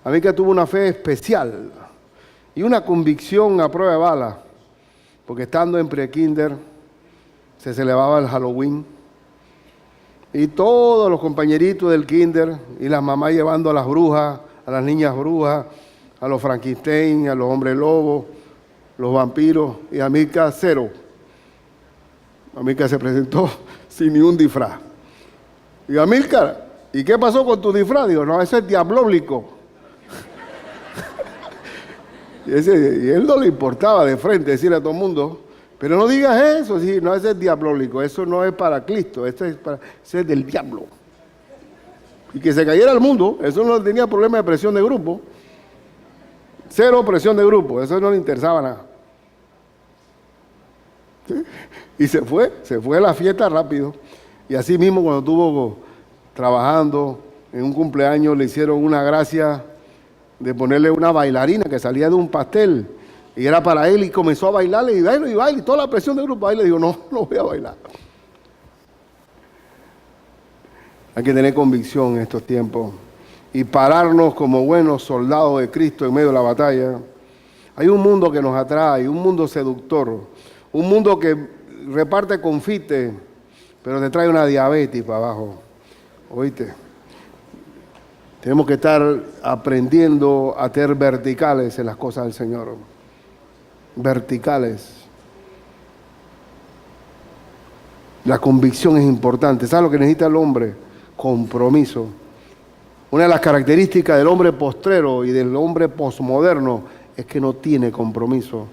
Amílcar tuvo una fe especial y una convicción a prueba de bala, porque estando en pre-kinder se celebraba el Halloween y todos los compañeritos del kinder y las mamás llevando a las brujas, a las niñas brujas, a los Frankenstein, a los hombres lobos, los vampiros, y Amílcar cero. Amílcar se presentó sin ni un disfraz. Y Amílcar, ¿y qué pasó con tu disfraz? Digo, no, eso es diablólico. Y él no le importaba de frente decirle a todo el mundo, pero no digas eso, sí, no, ese es diablólico, eso no es para Cristo, eso es del diablo. Y que se cayera el mundo, eso no tenía problema de presión de grupo. Cero presión de grupo, eso no le interesaba nada. ¿Sí? Y se fue a la fiesta rápido. Y así mismo cuando estuvo trabajando en un cumpleaños le hicieron una gracia de ponerle una bailarina que salía de un pastel y era para él y comenzó a bailarle y baila y toda la presión del grupo ahí le digo, no voy a bailar. Hay que tener convicción en estos tiempos y pararnos como buenos soldados de Cristo en medio de la batalla. Hay un mundo que nos atrae, un mundo seductor, un mundo que reparte confite, pero te trae una diabetes para abajo. ¿Oíste? Tenemos que estar aprendiendo a ser verticales en las cosas del Señor. Verticales. La convicción es importante. ¿Sabes lo que necesita el hombre? Compromiso. Una de las características del hombre postrero y del hombre posmoderno es que no tiene compromiso.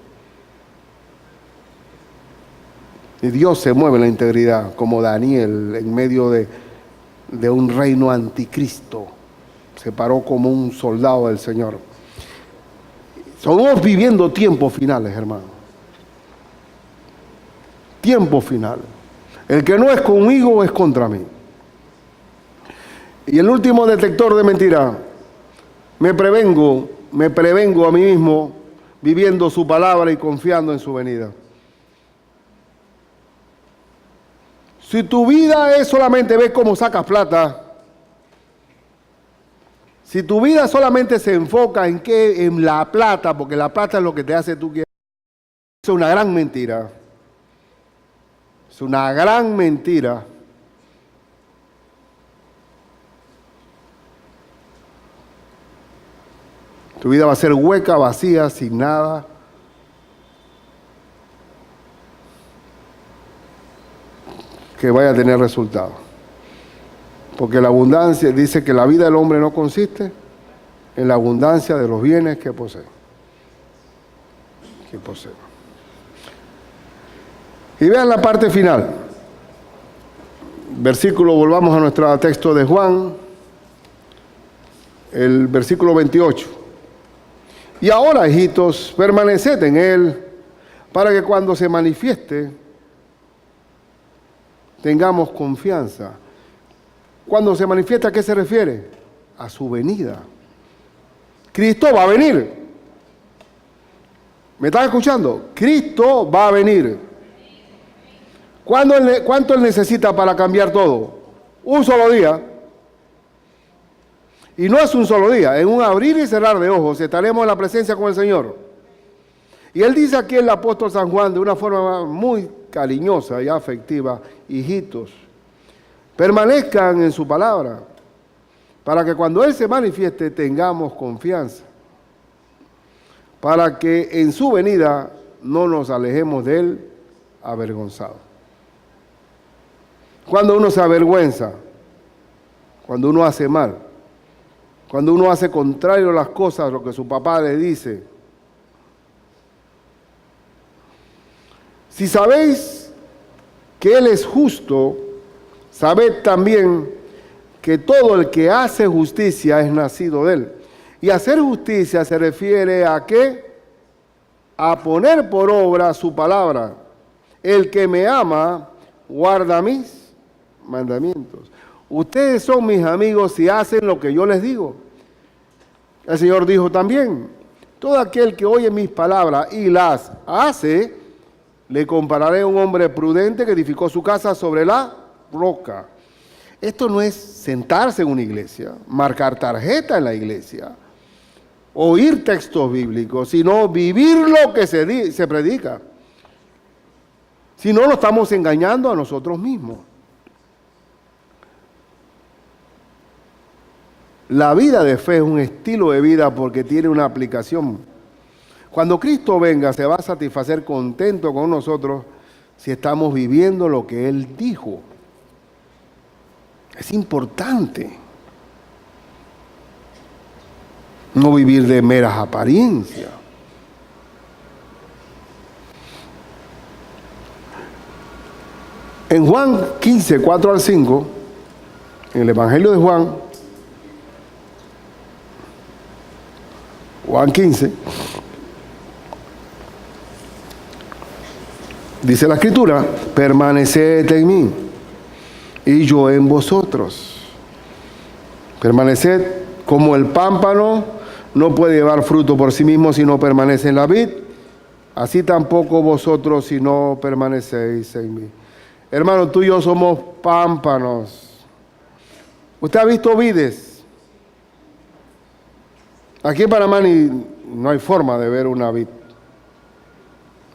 Y Dios se mueve en la integridad, como Daniel en medio de un reino anticristo. Se paró como un soldado del Señor. Estamos viviendo tiempos finales, hermano. Tiempos finales. El que no es conmigo es contra mí. Y el último detector de mentira, me prevengo a mí mismo viviendo su palabra y confiando en su venida. Si tu vida es solamente ver cómo sacas plata, si tu vida solamente se enfoca en la plata, porque la plata es lo que te hace tú quieras, es una gran mentira. Es una gran mentira. Tu vida va a ser hueca, vacía, sin nada. Que vaya a tener resultados. Porque la abundancia, dice que la vida del hombre no consiste en la abundancia de los bienes que posee. Y vean la parte final. Versículo, volvamos a nuestro texto de Juan, el versículo 28. Y ahora, hijitos, permaneced en él, para que cuando se manifieste, tengamos confianza. Cuando se manifiesta, ¿a qué se refiere? A su venida. Cristo va a venir. ¿Me están escuchando? Cristo va a venir. ¿Cuánto Él necesita para cambiar todo? Un solo día. Y no es un solo día, en un abrir y cerrar de ojos estaremos en la presencia con el Señor. Y Él dice aquí el apóstol San Juan de una forma muy cariñosa y afectiva: hijitos, permanezcan en su palabra, para que cuando Él se manifieste tengamos confianza, para que en su venida no nos alejemos de Él avergonzados. Cuando uno se avergüenza, cuando uno hace mal, cuando uno hace contrario a las cosas, lo que su papá le dice. Si sabéis que Él es justo, sabed también que todo el que hace justicia es nacido de Él. Y hacer justicia se refiere a ¿qué? A poner por obra su palabra. El que me ama, guarda mis mandamientos. Ustedes son mis amigos si hacen lo que yo les digo. El Señor dijo también: todo aquel que oye mis palabras y las hace, le compararé a un hombre prudente que edificó su casa sobre la roca. Esto no es sentarse en una iglesia, marcar tarjeta en la iglesia, oír textos bíblicos, sino vivir lo que se predica. Si no, lo estamos engañando a nosotros mismos. La vida de fe es un estilo de vida porque tiene una aplicación. Cuando Cristo venga, se va a satisfacer contento con nosotros si estamos viviendo lo que Él dijo. Es importante no vivir de meras apariencias. En Juan 15, 4 al 5, en el Evangelio de Juan 15, dice la Escritura: permaneced en mí y yo en vosotros. Permaneced como el pámpano no puede llevar fruto por sí mismo si no permanece en la vid, así tampoco vosotros si no permanecéis en mí. Hermano, tú y yo somos pámpanos. ¿Usted ha visto vides? Aquí en Panamá no hay forma de ver una vid,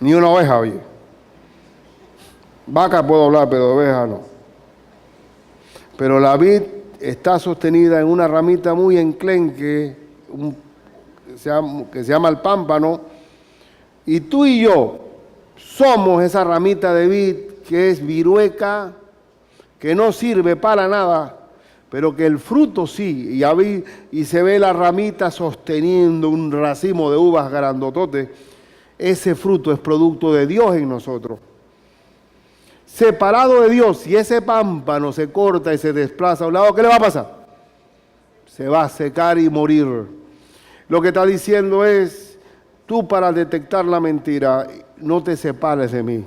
ni una oveja, oye. Vaca puedo hablar, pero de oveja no. Pero la vid está sostenida en una ramita muy enclenque, que se llama el pámpano, y tú y yo somos esa ramita de vid que es virueca, que no sirve para nada, pero que el fruto sí, y se ve la ramita sosteniendo un racimo de uvas grandototes. Ese fruto es producto de Dios en nosotros. Separado de Dios, si ese pámpano se corta y se desplaza a un lado, ¿qué le va a pasar? Se va a secar y morir. Lo que está diciendo es: tú, para detectar la mentira, no te separes de mí.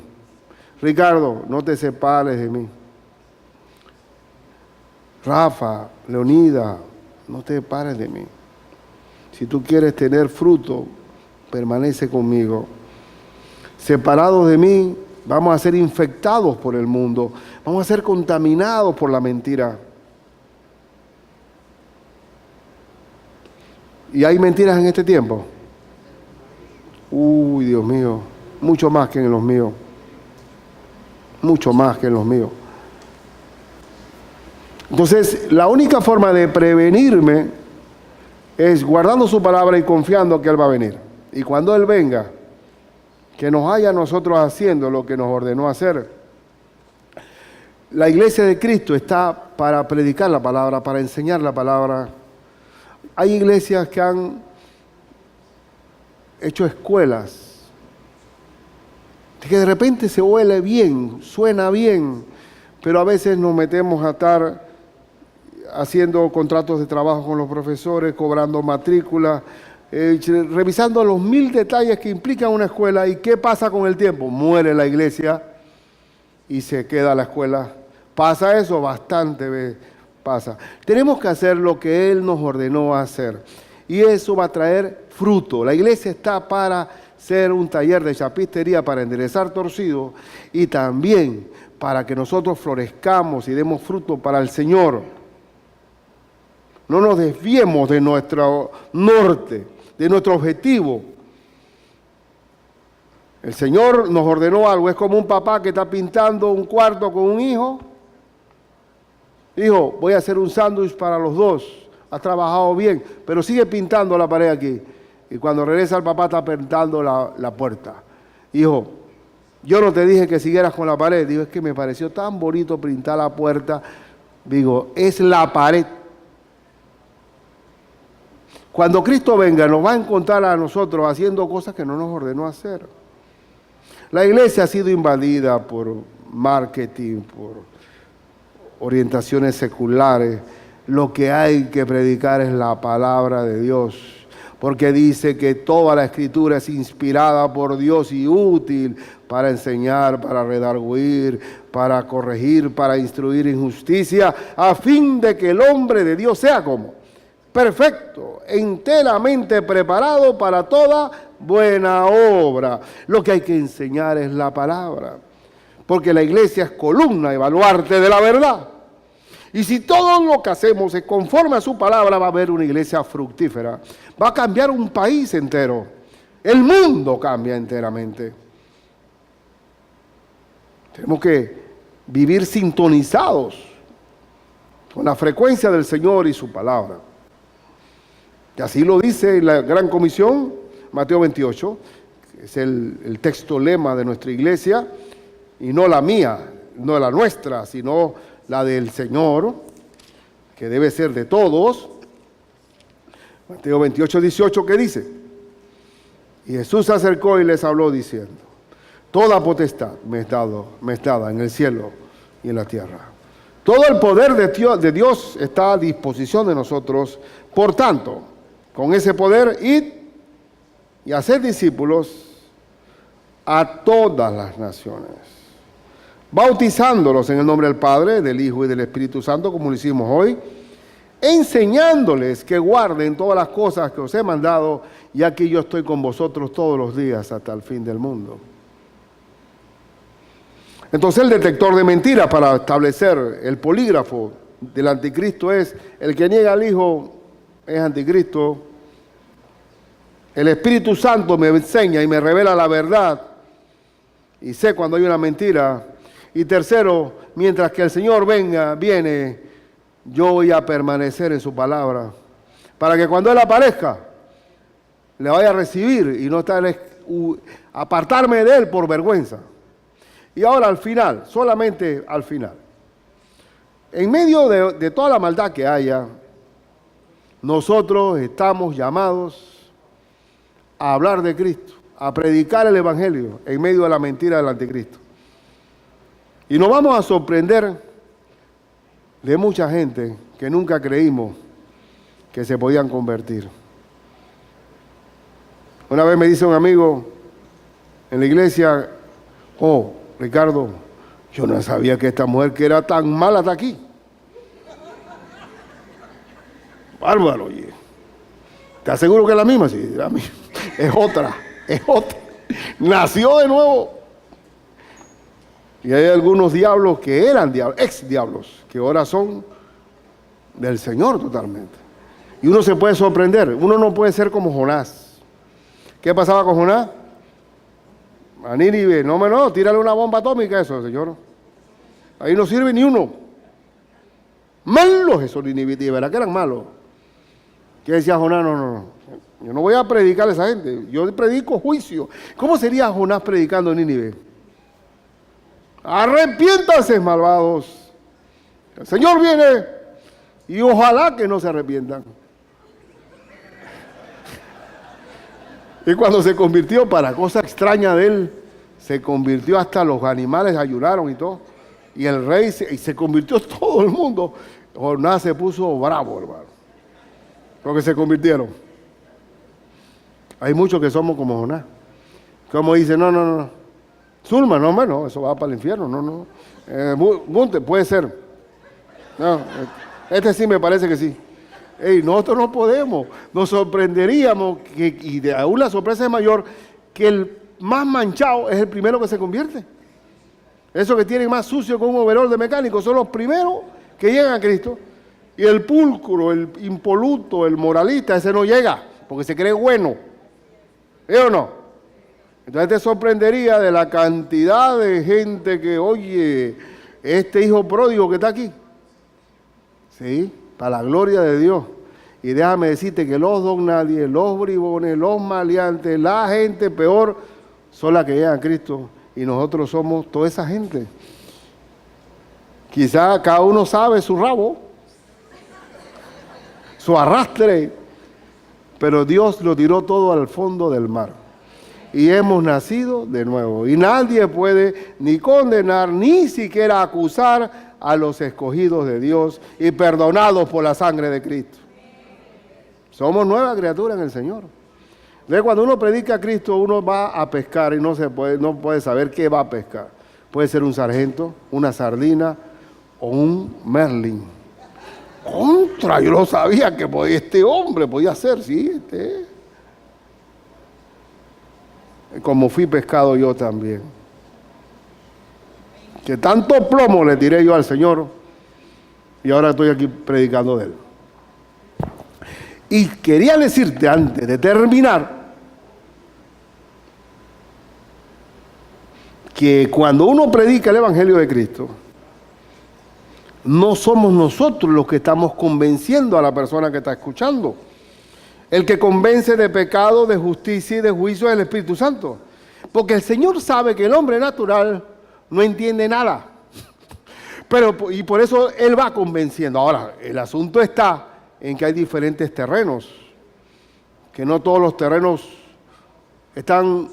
Ricardo, no te separes de mí. Rafa, Leonida, no te separes de mí. Si tú quieres tener fruto, permanece conmigo. Separados de mí, vamos a ser infectados por el mundo. Vamos a ser contaminados por la mentira. ¿Y hay mentiras en este tiempo? Uy, Dios mío, mucho más que en los míos. Mucho más que en los míos. Entonces, la única forma de prevenirme es guardando su palabra y confiando que Él va a venir. Y cuando Él venga, que nos haya nosotros haciendo lo que nos ordenó hacer. La iglesia de Cristo está para predicar la palabra, para enseñar la palabra. Hay iglesias que han hecho escuelas, que de repente se huele bien, suena bien, pero a veces nos metemos a estar haciendo contratos de trabajo con los profesores, cobrando matrícula, revisando los 1000 detalles que implican una escuela. ¿Y qué pasa con el tiempo? Muere la iglesia y se queda la escuela. ¿Pasa eso? Bastante pasa. Tenemos que hacer lo que Él nos ordenó hacer. Y eso va a traer fruto. La iglesia está para ser un taller de chapistería, para enderezar torcidos y también para que nosotros florezcamos y demos fruto para el Señor. No nos desviemos de nuestro norte, de nuestro objetivo. El Señor nos ordenó algo. Es como un papá que está pintando un cuarto con un hijo. Hijo, voy a hacer un sándwich para los dos. Has trabajado bien, pero sigue pintando la pared aquí. Y cuando regresa el papá está pintando la puerta. Hijo, yo no te dije que siguieras con la pared. Digo, es que me pareció tan bonito pintar la puerta. Digo, es la pared. Cuando Cristo venga, nos va a encontrar a nosotros haciendo cosas que no nos ordenó hacer. La iglesia ha sido invadida por marketing, por orientaciones seculares. Lo que hay que predicar es la palabra de Dios, porque dice que toda la escritura es inspirada por Dios y útil para enseñar, para redarguir, para corregir, para instruir en justicia, a fin de que el hombre de Dios sea como perfecto, enteramente preparado para toda buena obra. Lo que hay que enseñar es la palabra, porque la iglesia es columna y baluarte de la verdad. Y si todo lo que hacemos es conforme a su palabra, va a haber una iglesia fructífera. Va a cambiar un país entero. El mundo cambia enteramente. Tenemos que vivir sintonizados con la frecuencia del Señor y su palabra. Y así lo dice la Gran Comisión, Mateo 28, que es el texto lema de nuestra iglesia, y no la mía, no la nuestra, sino la del Señor, que debe ser de todos. Mateo 28, 18, ¿qué dice? Y Jesús se acercó y les habló diciendo, toda potestad me es dada en el cielo y en la tierra. Todo el poder de Dios está a disposición de nosotros. Por tanto, con ese poder, id y haced discípulos a todas las naciones, bautizándolos en el nombre del Padre, del Hijo y del Espíritu Santo, como lo hicimos hoy, enseñándoles que guarden todas las cosas que os he mandado, y aquí yo estoy con vosotros todos los días hasta el fin del mundo. Entonces el detector de mentiras para establecer el polígrafo del anticristo es: el que niega al Hijo es anticristo. El Espíritu Santo me enseña y me revela la verdad, y sé cuando hay una mentira. Y tercero, mientras que el Señor viene, yo voy a permanecer en su palabra, para que cuando Él aparezca, le vaya a recibir y no estar apartarme de Él por vergüenza. Y ahora al final, solamente al final, en medio de toda la maldad que haya, nosotros estamos llamados a hablar de Cristo, a predicar el Evangelio en medio de la mentira del anticristo. Y nos vamos a sorprender de mucha gente que nunca creímos que se podían convertir. Una vez me dice un amigo en la iglesia, oh, Ricardo, yo no sabía que esta mujer que era tan mala hasta aquí. Bárbaro, oye. ¿Te aseguro que es la misma? Sí, la misma. Es otra. Nació de nuevo. Y hay algunos diablos que eran diablos, ex diablos, que ahora son del Señor totalmente. Y uno se puede sorprender. Uno no puede ser como Jonás. ¿Qué pasaba con Jonás? A Nínive, no, tírale una bomba atómica a eso, Señor. Ahí no sirve ni uno. Malos esos ninivitas, ¿verdad que eran malos? ¿Qué decía Jonás? No. Yo no voy a predicar a esa gente. Yo predico juicio. ¿Cómo sería Jonás predicando en Nínive? Arrepiéntanse, malvados. El Señor viene y ojalá que no se arrepientan. Y cuando se convirtió, para cosa extraña de él, se convirtió hasta los animales, ayunaron y todo. Y el rey se convirtió todo el mundo. Jonás se puso bravo, hermano, porque se convirtieron. Hay muchos que somos como Jonás. Como dice, no. Zulma, no, eso va para el infierno, no. Bunte, puede ser. No, este sí me parece que sí. Nosotros no podemos. Nos sorprenderíamos, y de aún la sorpresa es mayor, que el más manchado es el primero que se convierte. Esos que tienen más sucio con un overol de mecánico son los primeros que llegan a Cristo. Y el pulcro, el impoluto, el moralista, ese no llega, porque se cree bueno. ¿Sí o no? Entonces te sorprendería de la cantidad de gente que, oye, este hijo pródigo que está aquí. Sí, para la gloria de Dios. Y déjame decirte que los don nadie, los bribones, los maleantes, la gente peor, son las que llegan a Cristo. Y nosotros somos toda esa gente. Quizá cada uno sabe su rabo, su arrastre, pero Dios lo tiró todo al fondo del mar. Y hemos nacido de nuevo. Y nadie puede ni condenar, ni siquiera acusar a los escogidos de Dios y perdonados por la sangre de Cristo. Somos nueva criatura en el Señor. Entonces, cuando uno predica a Cristo, uno va a pescar y no puede saber qué va a pescar. Puede ser un sargento, una sardina o un merlin. Contra, yo no sabía que este hombre podía ser, sí, como fui pescado yo también. Que tanto plomo le tiré yo al Señor y ahora estoy aquí predicando de Él. Y quería decirte antes de terminar que cuando uno predica el Evangelio de Cristo, no somos nosotros los que estamos convenciendo a la persona que está escuchando. El que convence de pecado, de justicia y de juicio es el Espíritu Santo. Porque el Señor sabe que el hombre natural no entiende nada. Y por eso Él va convenciendo. Ahora, el asunto está en que hay diferentes terrenos. Que no todos los terrenos están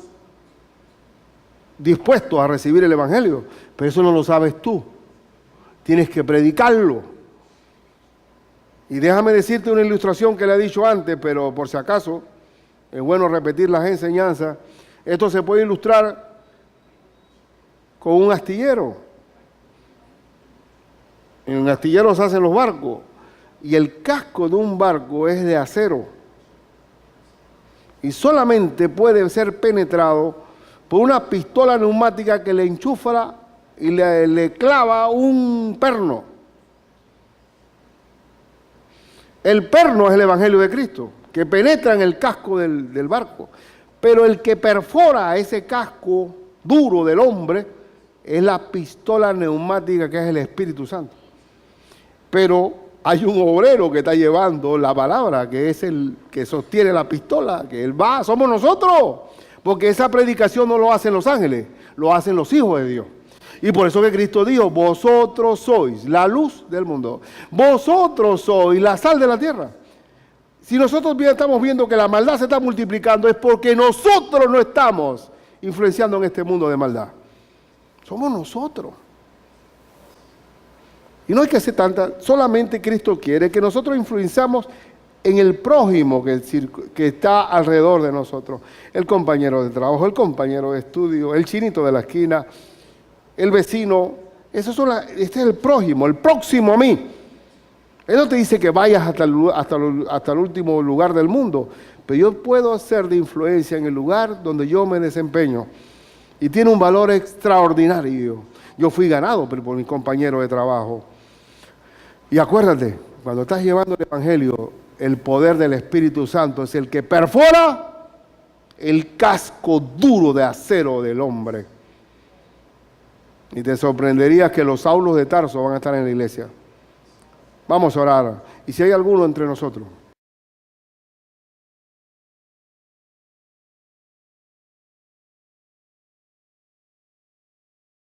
dispuestos a recibir el Evangelio. Pero eso no lo sabes tú. Tienes que predicarlo. Y déjame decirte una ilustración que le he dicho antes, pero por si acaso, es bueno repetir las enseñanzas. Esto se puede ilustrar con un astillero. En un astillero se hacen los barcos y el casco de un barco es de acero y solamente puede ser penetrado por una pistola neumática que le enchufa y le clava un perno. El perno es el Evangelio de Cristo, que penetra en el casco del barco. Pero el que perfora ese casco duro del hombre es la pistola neumática que es el Espíritu Santo. Pero hay un obrero que está llevando la palabra, que es el que sostiene la pistola, que él va, somos nosotros. Porque esa predicación no lo hacen los ángeles, lo hacen los hijos de Dios. Y por eso que Cristo dijo, vosotros sois la luz del mundo. Vosotros sois la sal de la tierra. Si nosotros bien estamos viendo que la maldad se está multiplicando, es porque nosotros no estamos influenciando en este mundo de maldad. Somos nosotros. Y no hay que hacer tanta, solamente Cristo quiere que nosotros influenciamos en el prójimo que está alrededor de nosotros. El compañero de trabajo, el compañero de estudio, el chinito de la esquina, el vecino. Este es el prójimo, el próximo a mí. Él no te dice que vayas hasta el último lugar del mundo, pero yo puedo ser de influencia en el lugar donde yo me desempeño. Y tiene un valor extraordinario. Yo fui ganado por mis compañeros de trabajo. Y acuérdate, cuando estás llevando el Evangelio, el poder del Espíritu Santo es el que perfora el casco duro de acero del hombre. Y te sorprenderías que los Saulos de Tarso van a estar en la iglesia. Vamos a orar. Y si hay alguno entre nosotros